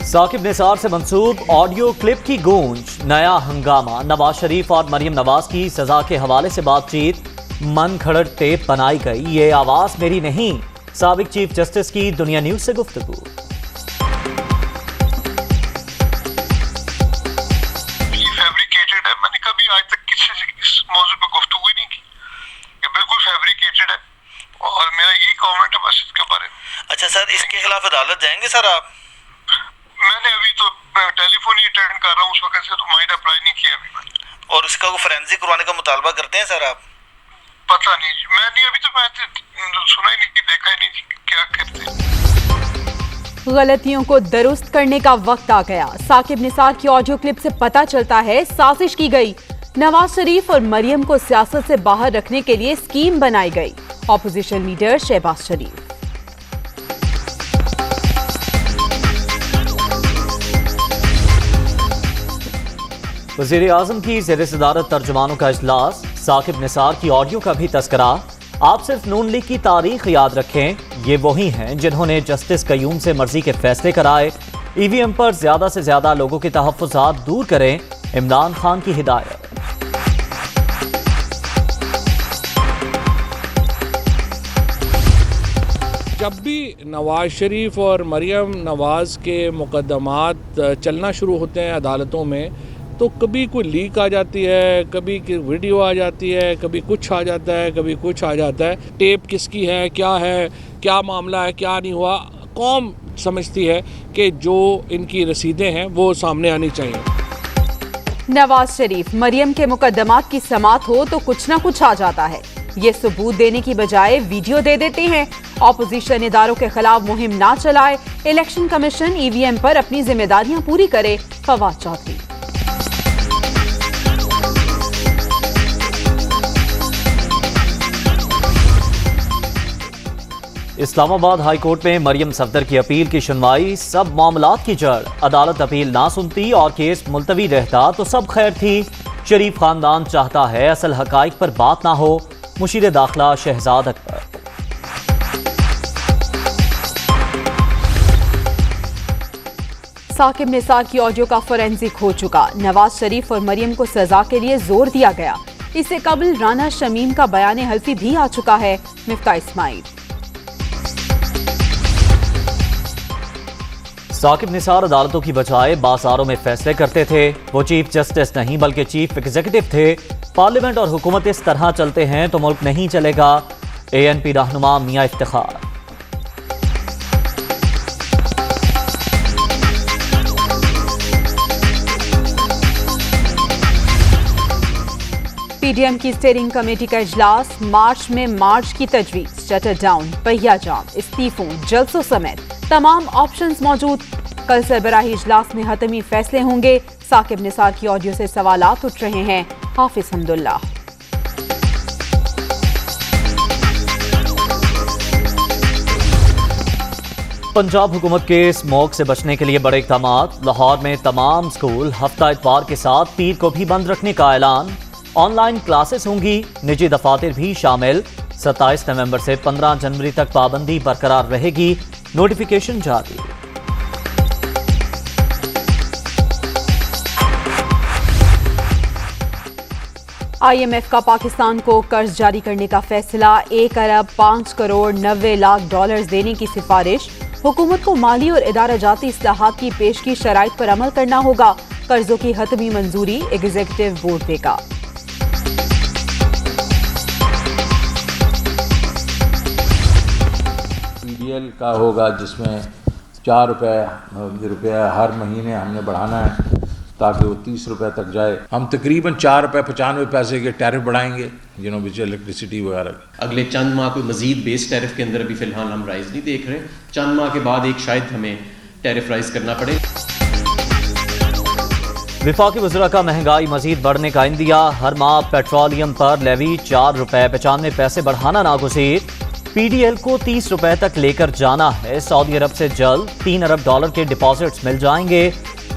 साकिब निसार से मंसूब audio clip की गूंज, नया हंगामा। नवाज शरीफ और मरियम नवाज की सजा के हवाले से बातचीत, मन खड़र टेप बनाई गई, ये आवाज मेरी नहीं। साबिक चीफ जस्टिस की दुनिया न्यूज से गुफ्तगू। मैंने कभी आज तक किसी से इस मौजू पे गुफ्तगू ही नहीं की, ये बिल्कुल फैब्रिकेटेड है और मेरा यही कमेंट है बस इसके बारे में। अच्छा सर, इसके खिलाफ अदालत जाएंगे सर आप? मैंने अभी तो टेलीफोन ही अटेंड कर रहा हूँ उस वक्त से, तो माइंड अप्लाई नहीं किया अभी मैंने। और इसका वो फोरेंसिक करवाने का मुतालबा करते हैं सर आप? पता नहीं जी, मैं नहीं, अभी तो मैं सुना ही नहीं, देखा ही नहीं क्या करते हैं। गलतियों को दुरुस्त करने का वक्त आ गया। साकिब निसार की ऑडियो क्लिप से पता चलता है साजिश की गई। नवाज शरीफ और मरियम को सियासत से बाहर रखने के लिए स्कीम बनाई गई। ऑपोजिशन लीडर शहबाज शरीफ। वज़ीर आज़म की ज़ेर सदारत तर्जुमानों का इजलास, साकिब निसार की ऑडियो का भी तस्करा। आप सिर्फ नून लीग की तारीख याद रखें, ये वही हैं जिन्होंने जस्टिस कयूम से मर्जी के फैसले कराए। ईवीएम पर ज्यादा से ज्यादा लोगों के तहफ़्फ़ुज़ात दूर करें, इमरान खान की हिदायत। जब भी नवाज शरीफ और मरियम नवाज के मुकदमात चलना शुरू होते हैं अदालतों में, तो कभी कोई लीक आ जाती है, कभी वीडियो आ जाती है, कभी कुछ आ जाता है, कभी कुछ आ जाता है। टेप किसकी है, क्या मामला है, क्या नहीं हुआ, कौम समझती है कि जो इनकी रसीदें हैं वो सामने आनी चाहिए। नवाज शरीफ मरियम के मुकदमात की समात हो तो कुछ ना कुछ आ जाता है। ये सबूत देने की बजाय वीडियो दे देते हैं। ऑपोजिशन इदारों के खिलाफ मुहिम ना चलाए, इलेक्शन कमीशन ईवीएम पर अपनी जिम्मेदारियां पूरी करे। फवाद चौधरी। इस्लामाबाद हाई कोर्ट में मरियम सफदर की अपील की सुनवाई, सब मामलात की जड़। अदालत अपील ना सुनती और केस मुलतवी रहता तो सब खैर थी। शरीफ खानदान चाहता है असल हकाइक पर बात ना हो। मुशीर दाखिला शहजाद अकबर। साकिब निसार की ऑडियो का फोरेंसिक हो चुका। नवाज शरीफ और मरियम को सजा के लिए जोर दिया गया। इससे कबल राना शमीम का बयान हल्फी भी आ चुका है। मिफ्ता इस्माइल। साकिब निसार अदालतों की बजाय बाजारों में फैसले करते थे। वो चीफ जस्टिस नहीं बल्कि चीफ एग्जीक्यूटिव थे। पार्लियामेंट और हुकूमत इस तरह चलते हैं तो मुल्क नहीं चलेगा। एएनपी रहनुमा मियां इफ्तिखार। पीडीएम की स्टीयरिंग कमेटी का इजलास, मार्च में मार्च की तजवीज, शटर डाउन, पहिया जाम, इस्तीफों, जलसों समेत तमाम ऑप्शंस मौजूद। कल सरबराही इजलास में हतमी फैसले होंगे। साकिब निसार की ऑडियो से सवालात उठ रहे हैं। हाफिज हमदुल्लाह। पंजाब हुकूमत के स्मोक से बचने के लिए बड़े इक़दाम। लाहौर में तमाम स्कूल हफ्ता इतवार के साथ पीर को भी बंद रखने का ऐलान। ऑनलाइन क्लासेस होंगी, निजी दफातर भी शामिल। 27 नवंबर से 15 जनवरी तक पाबंदी बरकरार रहेगी। नोटिफिकेशन जारी। IMF का पाकिस्तान को कर्ज जारी करने का फैसला। 1 अरब 5 करोड़ 90 लाख डॉलर्स देने की सिफारिश। हुकूमत को माली और इदारा जाती इस्लाहात की पेश की शराइत पर अमल करना होगा। कर्जों की हतमी मंजूरी एग्जीक्यूटिव बोर्ड देगा। PDL का होगा जिसमें 4 रुपये हर महीने हमने बढ़ाना है ताकि वो 30 रुपये तक जाए। हम तकरीबन 4 रुपये 95 पैसे के टैरिफ बढ़ाएंगे, विच इलेक्ट्रिसिटी वगैरह। अगले चंद माह कोई मजीद बेस टैरिफ के अंदर अभी फिलहाल हम राइज नहीं देख रहे। चंद माह के बाद एक शायद हमें टैरिफ राइज करना पड़े। विफाकी वज़रा का महंगाई मजीद बढ़ने का इंदिया। हर माह पेट्रोलियम पर लेवी 4 रुपये 95 पैसे बढ़ाना नागुज़ीर। PDL को 30 रुपये तक लेकर जाना है। सऊदी अरब से जल्द 3 अरब डॉलर के डिपॉजिट्स मिल जाएंगे।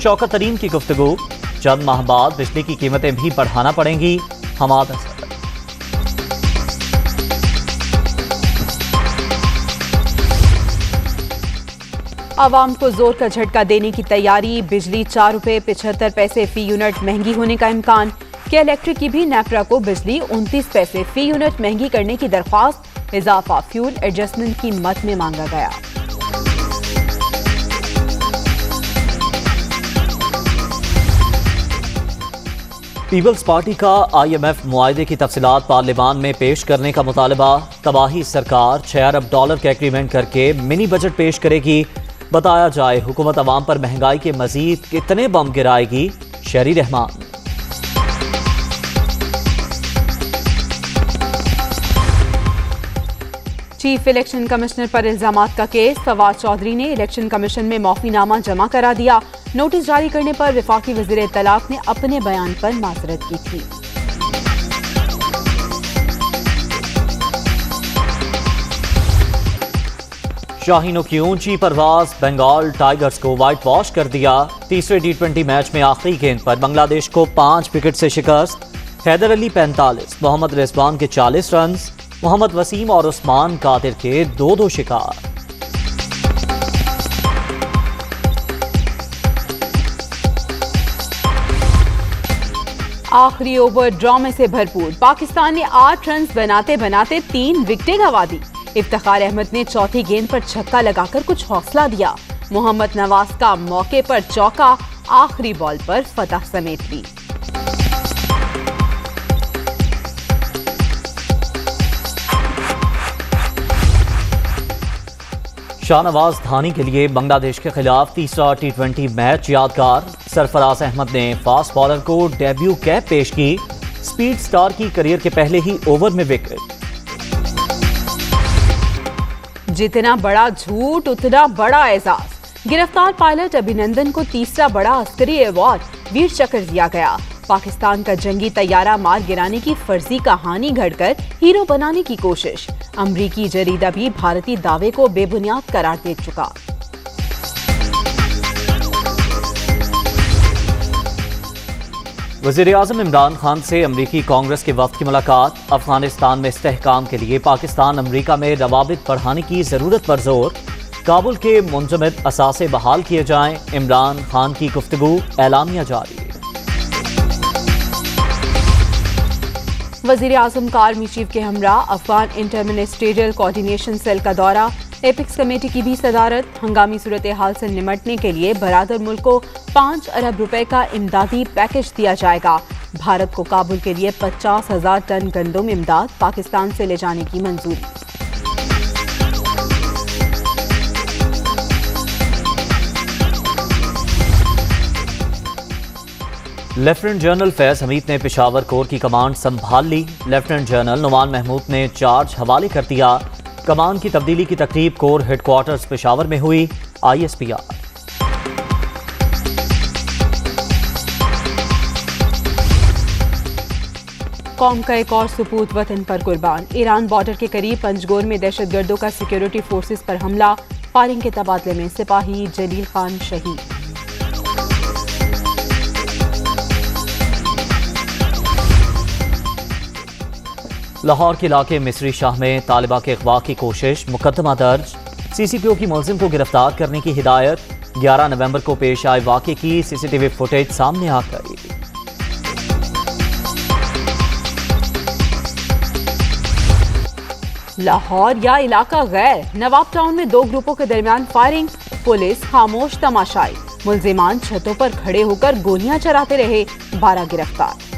शौकत तरीन की गुफ्तगू। चंद माह बाद बिजली की कीमतें भी बढ़ाना पड़ेंगी। हमाद असद। आवाम को जोर का झटका देने की तैयारी, बिजली 4 रुपए 75 पैसे फी यूनिट महंगी होने का इम्कान। के इलेक्ट्रिक की भी नेपरा को बिजली 29 पैसे फी यूनिट महंगी करने की दरख्वास्त। इजाफा फ्यूल एडजस्टमेंट की मद में मांगा गया। पीपल्स पार्टी का IMF मुआहदे की तफसीलात पार्लियामान में पेश करने का मुतालबा। तबाही सरकार $6 अरब का एग्रीमेंट करके मिनी बजट पेश करेगी। बताया जाए हुकूमत अवाम पर महंगाई के मजीद कितने बम गिराएगी। शहरी रहमान। चीफ इलेक्शन कमिश्नर पर इल्जामात का केस। फवाद चौधरी ने इलेक्शन कमीशन में माफीनामा जमा करा दिया। नोटिस जारी करने पर वफाकी वजीर इत्तलात ने अपने बयान पर माजरत की थी। शाहीनों की ऊंची परवाज, बंगाल टाइगर्स को व्हाइट वॉश कर दिया। तीसरे T20 मैच में आखिरी गेंद पर बांग्लादेश को 5 विकेट से शिकस्त। हैदर अली 45, मोहम्मद रिजवान के 40 रन, मोहम्मद वसीम और उस्मान कादिर के 2-2 शिकार। आखिरी ओवर ड्रामे से भरपूर। पाकिस्तान ने 8 रन बनाते बनाते 3 विकेटें गंवा दी। इफ्तिखार अहमद ने चौथी गेंद पर छक्का लगाकर कुछ हौसला दिया। मोहम्मद नवाज का मौके पर चौका आखिरी बॉल पर फतह समेट ली। शाहनवाज धानी के लिए बांग्लादेश के खिलाफ तीसरा T20 मैच यादगार। सरफराज अहमद ने फास्ट बॉलर को डेब्यू कैप पेश की। स्पीड स्टार की करियर के पहले ही ओवर में विकेट। जितना बड़ा झूठ उतना बड़ा एजाज। गिरफ्तार पायलट अभिनंदन को तीसरा बड़ा अस्करी अवार्ड वीर चक्र दिया गया। पाकिस्तान का जंगी तैयारा मार गिराने की फर्जी कहानी घड़कर हीरो बनाने की कोशिश। अमरीकी जरीदा भी भारतीय दावे को बेबुनियाद करार दे चुका। वज़ीर-ए-आज़म इमरान खान से अमरीकी कांग्रेस के वफ्द की मुलाकात। अफगानिस्तान में इस्तेहकाम के लिए पाकिस्तान अमरीका में रवाबित बढ़ाने की जरूरत पर जोर। काबुल के मुंजमद असासे बहाल किए जाएं। इमरान खान की गुफ्तगू, एलामिया जारी। वज़ीर आज़म का आर्मी चीफ के हमरा Afghan inter ministerial coordination cell का दौरा। एपिक्स कमेटी की भी सदारत। हंगामी सूरत हाल से निमटने के लिए बरादर मुल्क को 5 अरब रुपए का इमदादी पैकेज दिया जाएगा। भारत को काबुल के लिए 50,000 टन गंदम इमदाद पाकिस्तान से ले जाने की मंजूरी। लेफ्टिनेंट जनरल फैज हमीद ने पेशावर कोर की कमांड संभाल ली। लेफ्टिनेंट जनरल नुमान महमूद ने चार्ज हवाले कर दिया। कमान की तब्दीली की तकरीब कोर हेडक्वार्टर्स पेशावर में हुई। ISPR। कौम का एक और सुपूत वतन पर कुर्बान। ईरान बॉर्डर के करीब पंजगोर में दहशतगर्दों का सिक्योरिटी फोर्सेस पर हमला। फायरिंग के तबादले में सिपाही जलील खान शहीद। लाहौर के इलाके मिस्री शाह में तालिबा के अगवा की कोशिश, मुकदमा दर्ज। CCPO की मुलजिम को गिरफ्तार करने की हिदायत। 11 नवंबर को पेश आए वाक़े की CCTV फुटेज सामने आ गई। लाहौर या इलाका गैर। नवाब टाउन में 2 ग्रुपों के दरमियान फायरिंग। पुलिस खामोश तमाशाई। मुलजिमान छतों पर खड़े होकर गोलियां चलाते रहे। 12 गिरफ्तार।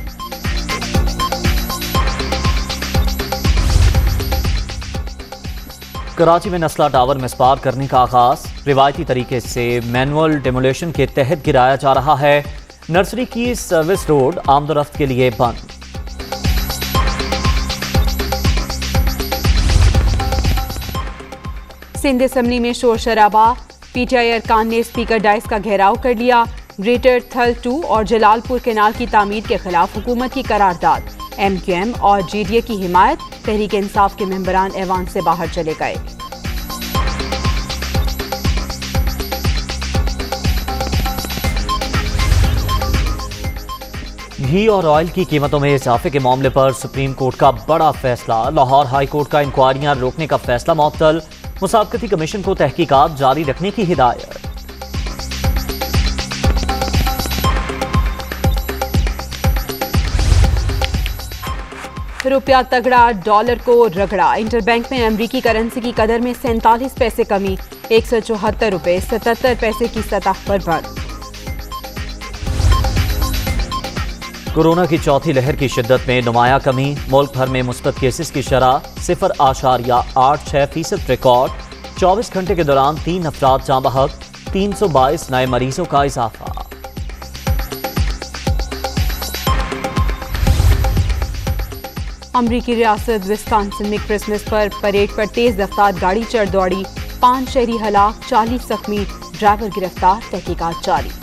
कराची में नस्ला टावर मिसबार करने का आगाज। रिवायती तरीके से मैनुअल डेमोलेशन के तहत गिराया जा रहा है। नर्सरी की सर्विस रोड आमदोरफ्त के लिए बंद। सिंध असम्बली में शोर शराबा। PTI अरकान ने स्पीकर डाइस का घेराव कर लिया। ग्रेटर थल 2 और जलालपुर केनाल की तामीर के खिलाफ हुकूमत की करारदाद। MQM और GDA की हिमायत। तहरीक इंसाफ के मेंबरान ऐवान से बाहर चले गए। घी और ऑयल की कीमतों में इजाफे के मामले पर सुप्रीम कोर्ट का बड़ा फैसला। लाहौर हाई कोर्ट का इंक्वायरियां रोकने का फैसला मुअत्तल। मुसाबकती कमीशन को तहकीकात जारी रखने की हिदायत। रुपया तगड़ा, डॉलर को रगड़ा। इंटरबैंक में अमरीकी करेंसी की कदर में 47 पैसे कमी, 174 रुपए 77 पैसे की सतह पर बढ़। कोरोना की चौथी लहर की शिद्दत में नुमाया कमी, मुल्क भर में मुस्बत केसेस की शरह 0.86% रिकॉर्ड। 24 घंटे के दौरान 3 अफराद जाँ बहक, 322 नए मरीजों का इजाफा। अमरीकी रियासत विस्कॉन्सिन में क्रिसमस पर परेड पर तेज रफ्तार गाड़ी चढ़ दौड़ी, 5 शहरी हलाक, 40 जख्मी, ड्राइवर गिरफ्तार, तहकीकात जारी।